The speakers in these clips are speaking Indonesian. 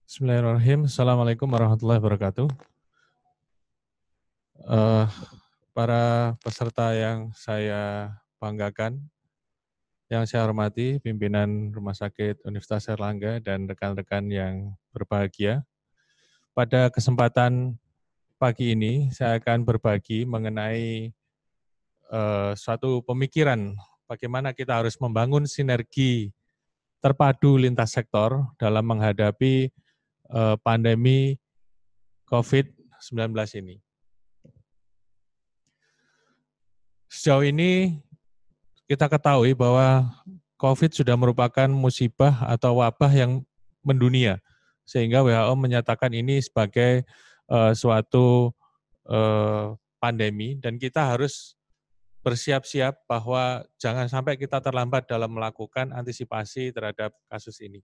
Bismillahirrahmanirrahim. Assalamualaikum warahmatullahi wabarakatuh. Para peserta yang saya banggakan, yang saya hormati, pimpinan Rumah Sakit Universitas Airlangga dan rekan-rekan yang berbahagia. Pada kesempatan pagi ini, saya akan berbagi mengenai suatu pemikiran bagaimana kita harus membangun sinergi terpadu lintas sektor dalam menghadapi pandemi COVID-19 ini. Sejauh ini kita ketahui bahwa COVID sudah merupakan musibah atau wabah yang mendunia, sehingga WHO menyatakan ini sebagai suatu pandemi, dan kita harus bersiap-siap bahwa jangan sampai kita terlambat dalam melakukan antisipasi terhadap kasus ini.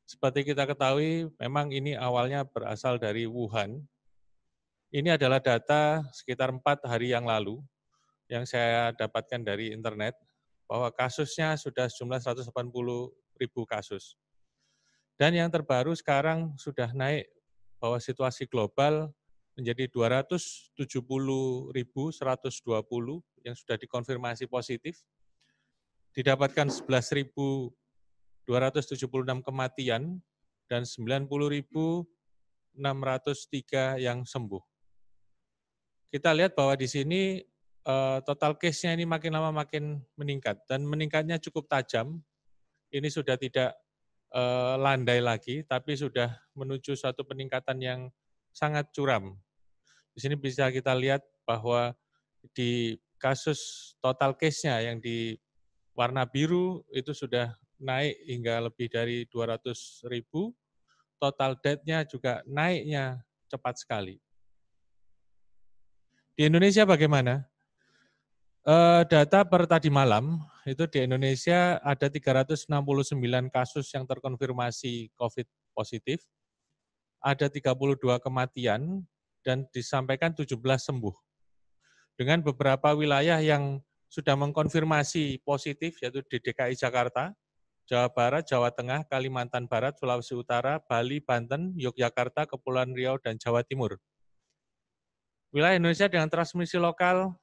Seperti kita ketahui, memang ini awalnya berasal dari Wuhan. Ini adalah data sekitar 4 hari yang lalu, yang saya dapatkan dari internet, bahwa kasusnya sudah jumlah 180.000 kasus. Dan yang terbaru sekarang sudah naik bahwa situasi global menjadi 270.120 yang sudah dikonfirmasi positif, didapatkan 11.276 kematian, dan 90.603 yang sembuh. Kita lihat bahwa di sini total case-nya ini makin lama makin meningkat, dan meningkatnya cukup tajam. Ini sudah tidak landai lagi, tapi sudah menuju suatu peningkatan yang sangat curam. Di sini bisa kita lihat bahwa di kasus total case-nya yang di warna biru itu sudah naik hingga lebih dari 200.000, total death-nya juga naiknya cepat sekali. Di Indonesia bagaimana? Data per tadi malam, itu di Indonesia ada 369 kasus yang terkonfirmasi COVID positif, ada 32 kematian, dan disampaikan 17 sembuh. Dengan beberapa wilayah yang sudah mengkonfirmasi positif, yaitu di DKI Jakarta, Jawa Barat, Jawa Tengah, Kalimantan Barat, Sulawesi Utara, Bali, Banten, Yogyakarta, Kepulauan Riau, dan Jawa Timur. Wilayah Indonesia dengan transmisi lokal,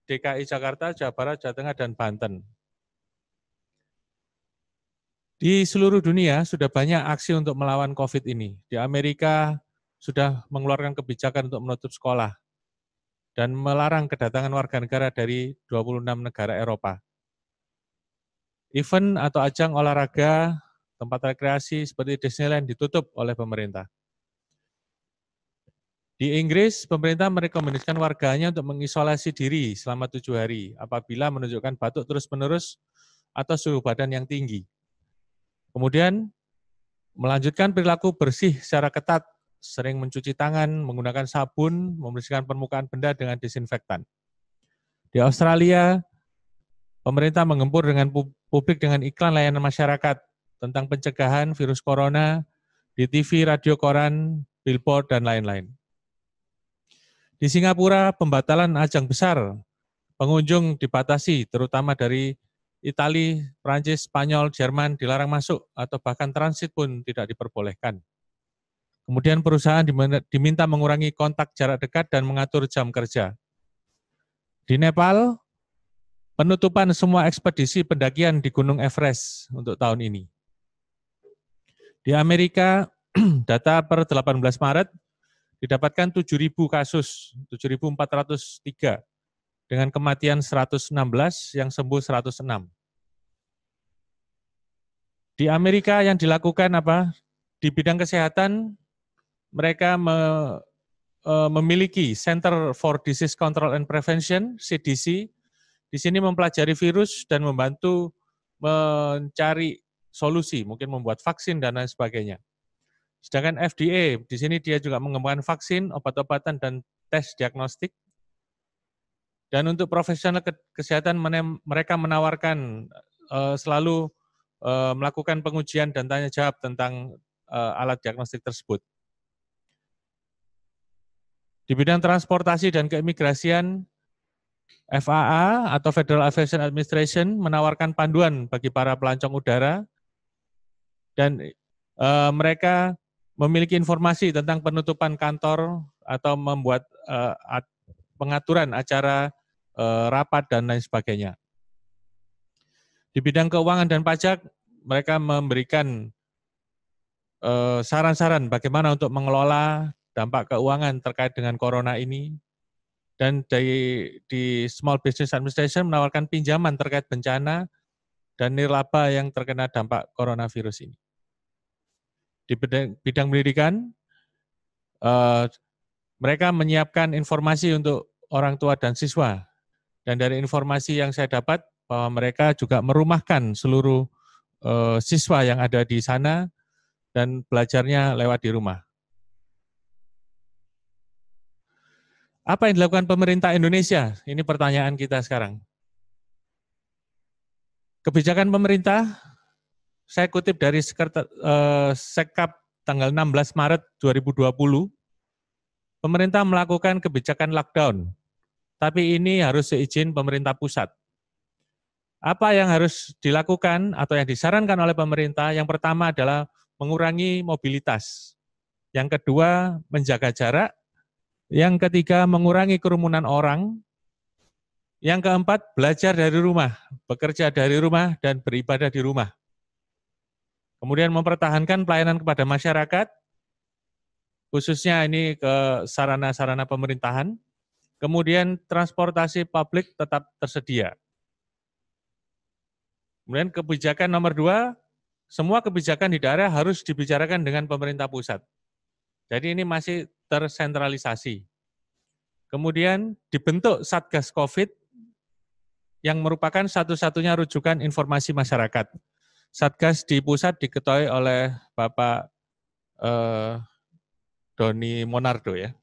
DKI Jakarta, Jawa Barat, Jawa Tengah, dan Banten. Di seluruh dunia sudah banyak aksi untuk melawan COVID ini. Di Amerika sudah mengeluarkan kebijakan untuk menutup sekolah dan melarang kedatangan warga negara dari 26 negara Eropa. Event atau ajang olahraga, tempat rekreasi seperti Disneyland ditutup oleh pemerintah. Di Inggris, pemerintah merekomendasikan warganya untuk mengisolasi diri selama 7 hari apabila menunjukkan batuk terus-menerus atau suhu badan yang tinggi. Kemudian, melanjutkan perilaku bersih secara ketat, sering mencuci tangan, menggunakan sabun, membersihkan permukaan benda dengan disinfektan. Di Australia, pemerintah menggempur dengan publik dengan iklan layanan masyarakat tentang pencegahan virus corona di TV, radio, koran, billboard, dan lain-lain. Di Singapura, pembatalan ajang besar, pengunjung dibatasi, terutama dari Italia, Prancis, Spanyol, Jerman dilarang masuk, atau bahkan transit pun tidak diperbolehkan. Kemudian perusahaan diminta mengurangi kontak jarak dekat dan mengatur jam kerja. Di Nepal, penutupan semua ekspedisi pendakian di Gunung Everest untuk tahun ini. Di Amerika, data per 18 Maret, didapatkan 7.000 kasus, 7.403, dengan kematian 116, yang sembuh 106. Di Amerika yang dilakukan apa? Di bidang kesehatan, mereka memiliki Center for Disease Control and Prevention, CDC, di sini mempelajari virus dan membantu mencari solusi, mungkin membuat vaksin dan lain sebagainya. Sedangkan FDA, di sini dia juga mengembangkan vaksin, obat-obatan, dan tes diagnostik. Dan untuk profesional kesehatan, mereka menawarkan selalu melakukan pengujian dan tanya jawab tentang alat diagnostik tersebut. Di bidang transportasi dan keimigrasian, FAA atau Federal Aviation Administration menawarkan panduan bagi para pelancong udara, dan mereka memiliki informasi tentang penutupan kantor atau membuat pengaturan acara rapat dan lain sebagainya. Di bidang keuangan dan pajak, mereka memberikan saran-saran bagaimana untuk mengelola dampak keuangan terkait dengan corona ini. Dan di Small Business Administration menawarkan pinjaman terkait bencana dan nirlaba yang terkena dampak coronavirus ini. Di bidang pendidikan, mereka menyiapkan informasi untuk orang tua dan siswa. Dan dari informasi yang saya dapat, bahwa mereka juga merumahkan seluruh siswa yang ada di sana dan belajarnya lewat di rumah. Apa yang dilakukan pemerintah Indonesia? Ini pertanyaan kita sekarang. Kebijakan pemerintah, saya kutip dari Sekap tanggal 16 Maret 2020, pemerintah melakukan kebijakan lockdown, tapi ini harus seizin pemerintah pusat. Apa yang harus dilakukan atau yang disarankan oleh pemerintah? Yang pertama adalah mengurangi mobilitas. Yang kedua, menjaga jarak. Yang ketiga, mengurangi kerumunan orang. Yang keempat, belajar dari rumah, bekerja dari rumah, dan beribadah di rumah. Kemudian mempertahankan pelayanan kepada masyarakat, khususnya ini ke sarana-sarana pemerintahan. Kemudian transportasi publik tetap tersedia. Kemudian kebijakan nomor 2, semua kebijakan di daerah harus dibicarakan dengan pemerintah pusat. Jadi ini masih tersentralisasi. Kemudian dibentuk Satgas COVID yang merupakan satu-satunya rujukan informasi masyarakat. Satgas di pusat diketuai oleh Bapak Doni Monardo ya.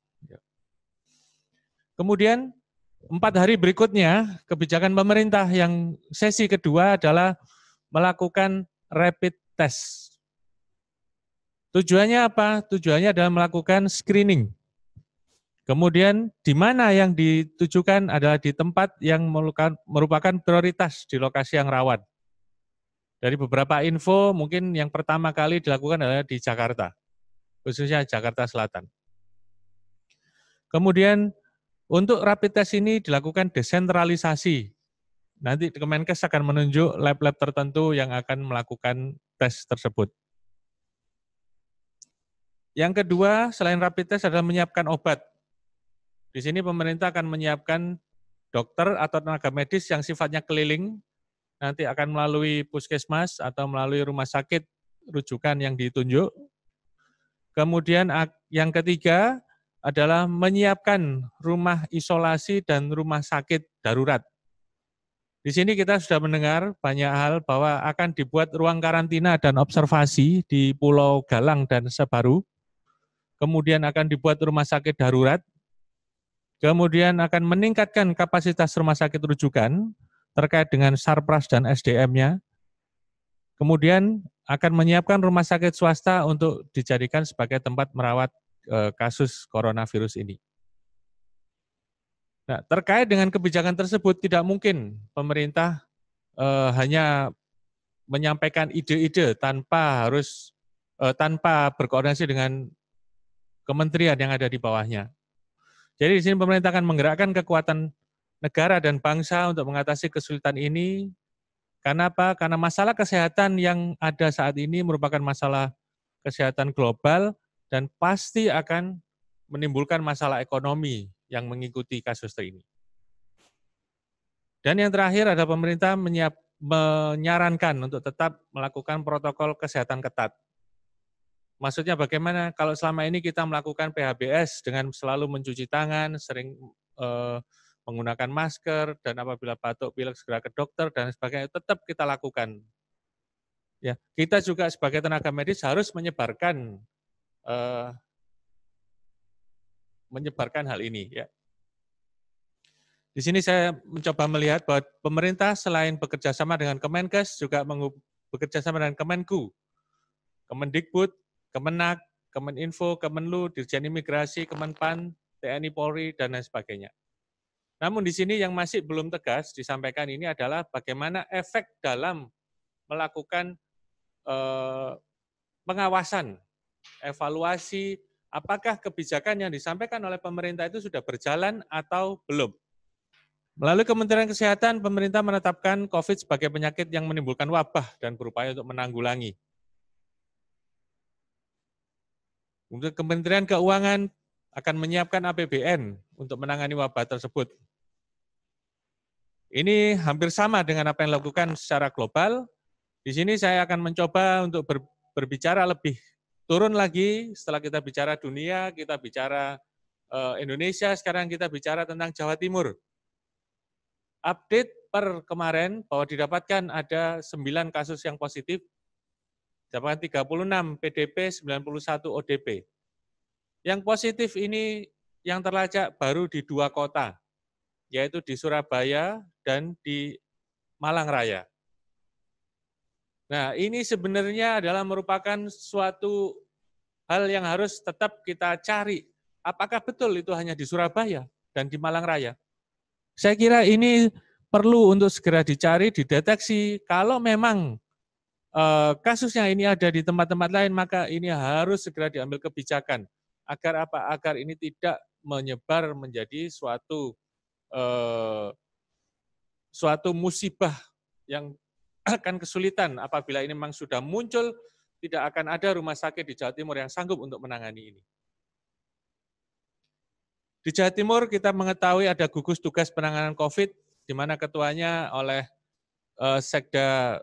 Kemudian 4 hari berikutnya kebijakan pemerintah yang sesi kedua adalah melakukan rapid test. Tujuannya apa? Tujuannya adalah melakukan screening. Kemudian di mana yang ditujukan adalah di tempat yang merupakan prioritas di lokasi yang rawan. Dari beberapa info, mungkin yang pertama kali dilakukan adalah di Jakarta, khususnya Jakarta Selatan. Kemudian untuk rapid test ini dilakukan desentralisasi. Nanti Kemenkes akan menunjuk lab-lab tertentu yang akan melakukan tes tersebut. Yang kedua, selain rapid test adalah menyiapkan obat. Di sini pemerintah akan menyiapkan dokter atau tenaga medis yang sifatnya keliling, nanti akan melalui puskesmas atau melalui rumah sakit rujukan yang ditunjuk. Kemudian yang ketiga adalah menyiapkan rumah isolasi dan rumah sakit darurat. Di sini kita sudah mendengar banyak hal bahwa akan dibuat ruang karantina dan observasi di Pulau Galang dan Sebaru. Kemudian akan dibuat rumah sakit darurat. Kemudian akan meningkatkan kapasitas rumah sakit rujukan terkait dengan Sarpras dan SDM-nya. Kemudian akan menyiapkan rumah sakit swasta untuk dijadikan sebagai tempat merawat kasus coronavirus ini. Nah, terkait dengan kebijakan tersebut tidak mungkin pemerintah hanya menyampaikan ide-ide tanpa berkoordinasi dengan kementerian yang ada di bawahnya. Jadi di sini pemerintah akan menggerakkan kekuatan negara dan bangsa untuk mengatasi kesulitan ini. Karena apa? Karena masalah kesehatan yang ada saat ini merupakan masalah kesehatan global dan pasti akan menimbulkan masalah ekonomi yang mengikuti kasus ini. Dan yang terakhir adalah pemerintah menyarankan untuk tetap melakukan protokol kesehatan ketat. Maksudnya bagaimana? Kalau selama ini kita melakukan PHBS dengan selalu mencuci tangan, sering menggunakan masker, dan apabila batuk pilek segera ke dokter dan sebagainya, tetap kita lakukan. Ya, kita juga sebagai tenaga medis harus menyebarkan hal ini. Ya. Di sini saya mencoba melihat bahwa pemerintah selain bekerja sama dengan Kemenkes juga bekerja sama dengan Kemenku, Kemendikbud, Kemenak, Kemeninfo, Kemenlu, Dirjen Imigrasi, Kemenpan, TNI Polri, dan lain sebagainya. Namun di sini yang masih belum tegas disampaikan ini adalah bagaimana efek dalam melakukan pengawasan, evaluasi, apakah kebijakan yang disampaikan oleh pemerintah itu sudah berjalan atau belum. Melalui Kementerian Kesehatan, pemerintah menetapkan COVID sebagai penyakit yang menimbulkan wabah dan berupaya untuk menanggulangi. Untuk Kementerian Keuangan akan menyiapkan APBN untuk menangani wabah tersebut. Ini hampir sama dengan apa yang dilakukan secara global. Di sini saya akan mencoba untuk berbicara lebih turun lagi. Setelah kita bicara dunia, kita bicara Indonesia, sekarang kita bicara tentang Jawa Timur. Update per kemarin bahwa didapatkan ada 9 kasus yang positif, dapatkan 36 PDP, 91 ODP. Yang positif ini yang terlacak baru di 2 kota, yaitu di Surabaya dan di Malang Raya. Nah, ini sebenarnya adalah merupakan suatu hal yang harus tetap kita cari. Apakah betul itu hanya di Surabaya dan di Malang Raya? Saya kira ini perlu untuk segera dicari, dideteksi. Kalau memang kasusnya ini ada di tempat-tempat lain, maka ini harus segera diambil kebijakan. Agar apa? Agar ini tidak menyebar menjadi suatu musibah yang akan kesulitan apabila ini memang sudah muncul, tidak akan ada rumah sakit di Jawa Timur yang sanggup untuk menangani ini. Di Jawa Timur kita mengetahui ada gugus tugas penanganan COVID, di mana ketuanya oleh Sekda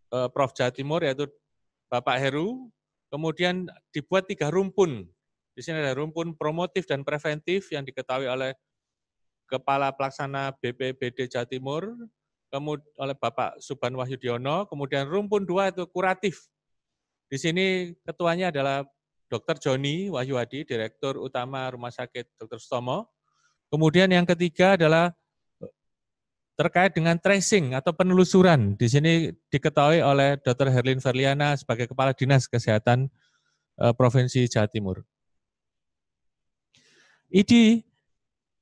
Prof Jawa Timur, yaitu Bapak Heru. Kemudian dibuat 3 rumpun. Di sini ada rumpun promotif dan preventif yang diketahui oleh Kepala Pelaksana BPBD Jawa Timur, kemudian oleh Bapak Subhan Wahyudiono, kemudian rumpun 2 itu kuratif. Di sini ketuanya adalah Dr. Joni Wahyuadi, Direktur Utama Rumah Sakit Dr. Sutomo. Kemudian yang ketiga adalah terkait dengan tracing atau penelusuran. Di sini diketahui oleh Dr. Herlin Verliana sebagai Kepala Dinas Kesehatan Provinsi Jawa Timur. ID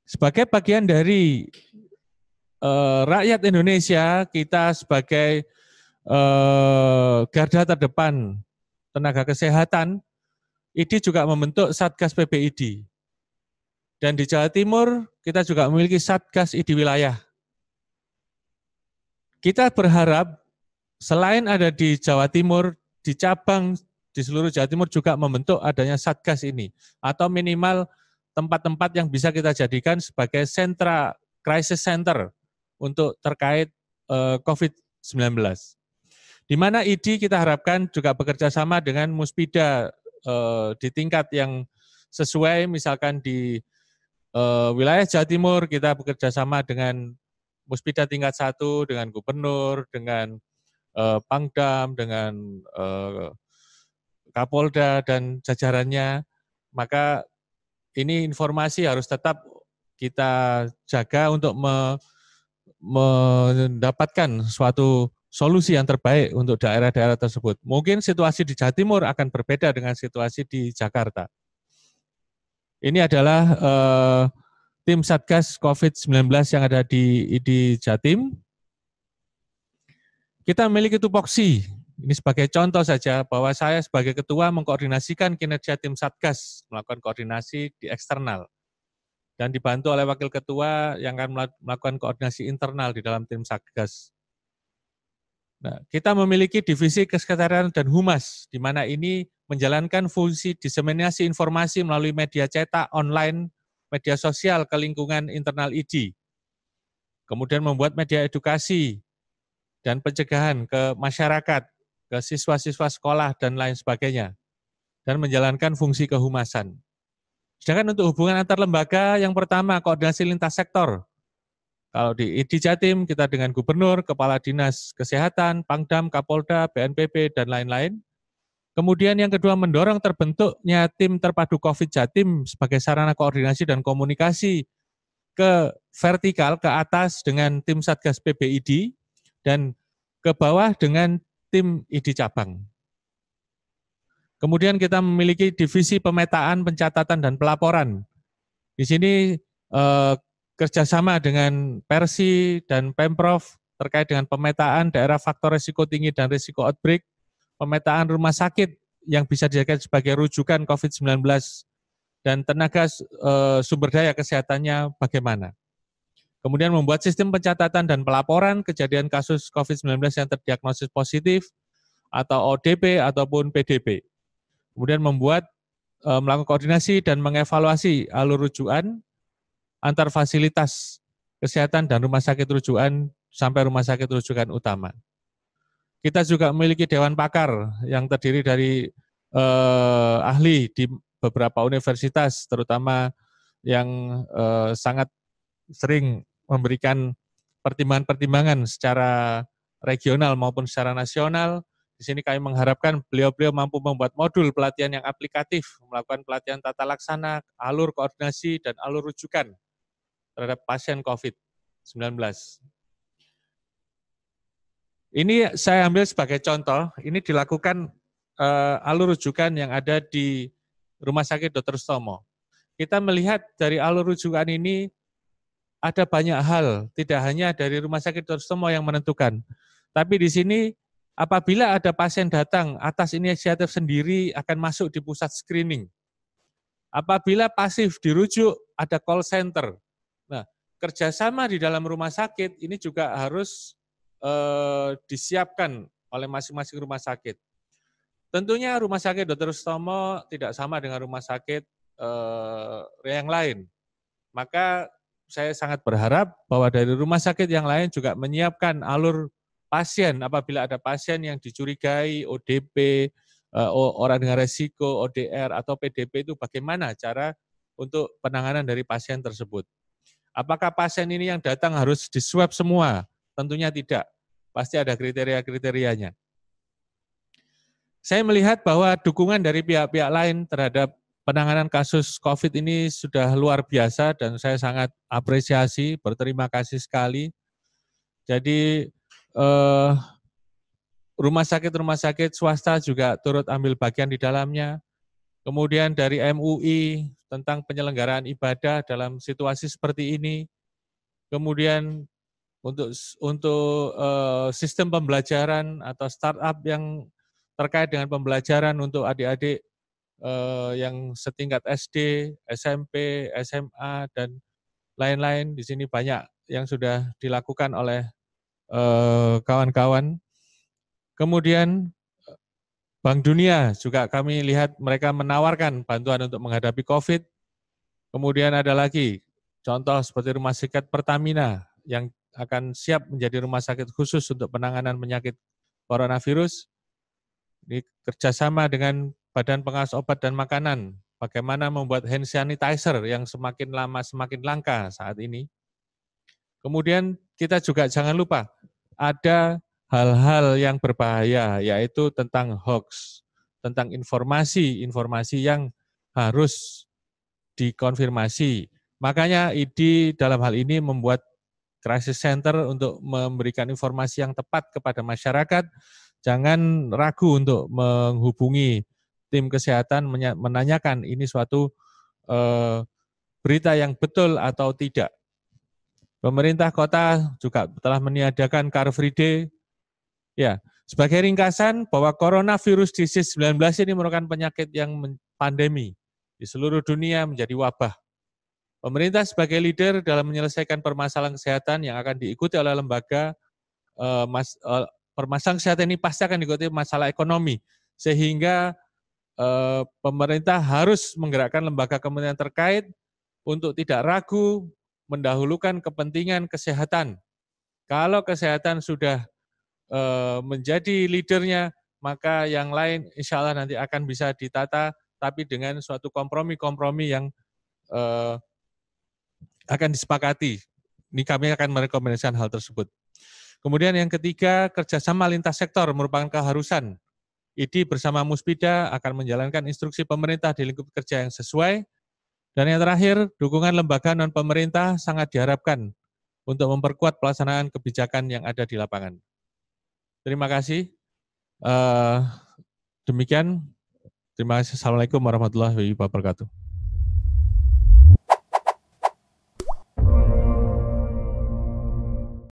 sebagai bagian dari rakyat Indonesia, kita sebagai garda terdepan tenaga kesehatan, ID juga membentuk Satgas PPID. Dan di Jawa Timur, kita juga memiliki Satgas ID wilayah. Kita berharap selain ada di Jawa Timur, di cabang di seluruh Jawa Timur juga membentuk adanya Satgas ini. Atau minimal tempat-tempat yang bisa kita jadikan sebagai sentra, crisis center untuk terkait COVID-19. Di mana ID kita harapkan juga bekerja sama dengan Muspida di tingkat yang sesuai, misalkan di wilayah Jawa Timur kita bekerja sama dengan Muspida tingkat 1, dengan Gubernur, dengan Pangdam, dengan Kapolda dan jajarannya, maka ini informasi harus tetap kita jaga untuk mendapatkan suatu solusi yang terbaik untuk daerah-daerah tersebut. Mungkin situasi di Jawa Timur akan berbeda dengan situasi di Jakarta. Ini adalah tim Satgas COVID-19 yang ada di Jatim. Kita memiliki tupoksi. Ini sebagai contoh saja bahwa saya sebagai ketua mengkoordinasikan kinerja tim Satgas, melakukan koordinasi di eksternal. Dan dibantu oleh wakil ketua yang akan melakukan koordinasi internal di dalam tim Satgas. Nah, kita memiliki divisi kesekretariatan dan humas, di mana ini menjalankan fungsi diseminasi informasi melalui media cetak, online, media sosial ke lingkungan internal ID. Kemudian membuat media edukasi dan pencegahan ke masyarakat, ke siswa-siswa sekolah, dan lain sebagainya. Dan menjalankan fungsi kehumasan. Sedangkan untuk hubungan antar lembaga, yang pertama koordinasi lintas sektor. Kalau di ID Jatim, kita dengan Gubernur, Kepala Dinas Kesehatan, Pangdam, Kapolda, BNPB, dan lain-lain. Kemudian yang kedua, mendorong terbentuknya tim terpadu COVID Jatim sebagai sarana koordinasi dan komunikasi ke vertikal, ke atas dengan tim Satgas PPID, dan ke bawah dengan tim ID cabang. Kemudian kita memiliki divisi pemetaan, pencatatan, dan pelaporan. Di sini kerjasama dengan Persi dan Pemprov terkait dengan pemetaan daerah faktor risiko tinggi dan risiko outbreak, pemetaan rumah sakit yang bisa dijadikan sebagai rujukan COVID-19 dan tenaga sumber daya kesehatannya bagaimana. Kemudian membuat sistem pencatatan dan pelaporan kejadian kasus COVID-19 yang terdiagnosis positif atau ODP ataupun PDP. Kemudian melakukan koordinasi dan mengevaluasi alur rujukan antar fasilitas kesehatan dan rumah sakit rujukan sampai rumah sakit rujukan utama. Kita juga memiliki dewan pakar yang terdiri dari ahli di beberapa universitas, terutama yang sangat sering memberikan pertimbangan-pertimbangan secara regional maupun secara nasional. Di sini kami mengharapkan beliau-beliau mampu membuat modul pelatihan yang aplikatif, melakukan pelatihan tata laksana, alur koordinasi, dan alur rujukan terhadap pasien COVID-19. Ini saya ambil sebagai contoh, ini dilakukan alur rujukan yang ada di Rumah Sakit Dr. Sutomo. Kita melihat dari alur rujukan ini ada banyak hal, tidak hanya dari Rumah Sakit Dr. Sutomo yang menentukan. Tapi di sini apabila ada pasien datang atas inisiatif sendiri akan masuk di pusat screening. Apabila pasif dirujuk ada call center. Nah, kerjasama di dalam rumah sakit ini juga harus disiapkan oleh masing-masing rumah sakit. Tentunya Rumah Sakit Dr. Sutomo tidak sama dengan rumah sakit yang lain. Maka saya sangat berharap bahwa dari rumah sakit yang lain juga menyiapkan alur pasien apabila ada pasien yang dicurigai ODP, orang dengan resiko, ODR atau PDP itu bagaimana cara untuk penanganan dari pasien tersebut. Apakah pasien ini yang datang harus di-swab semua? Tentunya tidak. Pasti ada kriteria-kriterianya. Saya melihat bahwa dukungan dari pihak-pihak lain terhadap penanganan kasus COVID ini sudah luar biasa dan saya sangat apresiasi, berterima kasih sekali. Jadi rumah sakit swasta juga turut ambil bagian di dalamnya. Kemudian dari MUI tentang penyelenggaraan ibadah dalam situasi seperti ini. Kemudian untuk sistem pembelajaran atau startup yang terkait dengan pembelajaran untuk adik-adik yang setingkat SD, SMP, SMA, dan lain-lain. Di sini banyak yang sudah dilakukan oleh kawan-kawan. Kemudian Bank Dunia juga kami lihat mereka menawarkan bantuan untuk menghadapi COVID. Kemudian ada lagi contoh seperti Rumah Sakit Pertamina yang akan siap menjadi rumah sakit khusus untuk penanganan penyakit coronavirus. Ini kerjasama dengan Badan Pengawas Obat dan Makanan, bagaimana membuat hand sanitizer yang semakin lama semakin langka saat ini. Kemudian kita juga jangan lupa, ada hal-hal yang berbahaya, yaitu tentang hoax, tentang informasi yang harus dikonfirmasi. Makanya ID dalam hal ini membuat crisis center untuk memberikan informasi yang tepat kepada masyarakat. Jangan ragu untuk menghubungi tim kesehatan menanyakan ini suatu berita yang betul atau tidak. Pemerintah kota juga telah meniadakan Car Free Day. Ya, sebagai ringkasan bahwa coronavirus disease 19 ini merupakan penyakit yang pandemi di seluruh dunia menjadi wabah. Pemerintah sebagai leader dalam menyelesaikan permasalahan kesehatan yang akan diikuti oleh lembaga, permasalahan kesehatan ini pasti akan diikuti masalah ekonomi, sehingga pemerintah harus menggerakkan lembaga kementerian terkait untuk tidak ragu mendahulukan kepentingan kesehatan. Kalau kesehatan sudah menjadi leadernya, maka yang lain insya Allah nanti akan bisa ditata, tapi dengan suatu kompromi-kompromi yang akan disepakati. Ini kami akan merekomendasikan hal tersebut. Kemudian yang ketiga, kerjasama lintas sektor merupakan keharusan. ID bersama Muspida akan menjalankan instruksi pemerintah di lingkup kerja yang sesuai. Dan yang terakhir, dukungan lembaga non-pemerintah sangat diharapkan untuk memperkuat pelaksanaan kebijakan yang ada di lapangan. Terima kasih. Demikian, terima kasih. Assalamualaikum warahmatullahi wabarakatuh.